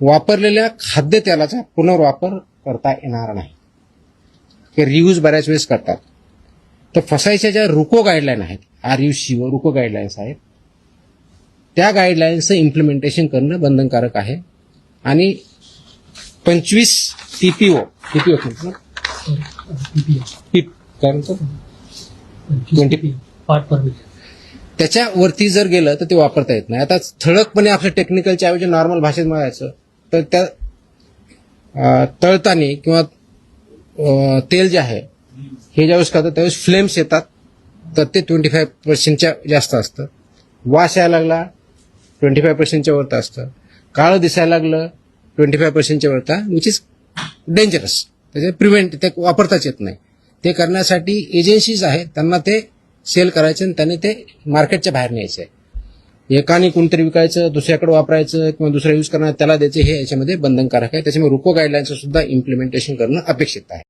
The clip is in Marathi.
वापरलेल्या खाद्यतेलाचा पुनर्वापर करता येणार नाही. हे रियूज बऱ्याच वेळेस करतात. तर फसायच्या ज्या रुको गाईडलाईन आहेत, RUCO रुको गाईडलाईन्स आहेत, त्या गाईडलाईन्सचं इम्प्लिमेंटेशन करणं बंधनकारक आहे. आणि 25 TPO काय म्हणतो 20 पार्ट पर मिलियन त्याच्यावरती जर गेलं तर ते वापरता येत नाही. आता ठळकपणे आपल्या टेक्निकलच्या ऐवजी नॉर्मल भाषेत म्हणायचं तर त्या तळताना किंवा तेल जे आहे हे ज्यावेळेस करतात त्यावेळेस फ्लेम्स येतात, तर ते 25% जास्त असतं. वास यायला लागला 25% वरती असतं. काळं दिसायला लागलं 25% वरता, विच इज डेंजरस. त्याचे ते वापरताच येत नाही. ते करण्यासाठी एजन्सीज आहेत, त्यांना ते सेल करायचं आणि त्याने ते मार्केटच्या बाहेर न्यायचं आहे. एकाने कोणतरी विकायचं, दुसऱ्याकडे वापरायचं किंवा दुसरा यूज करणार त्याला द्यायचं, हे याच्यामध्ये बंधनकारक आहे. त्याच्यामुळे रुको गाईडलाईनचं सुद्धा इम्प्लिमेंटेशन करणं अपेक्षित आहे.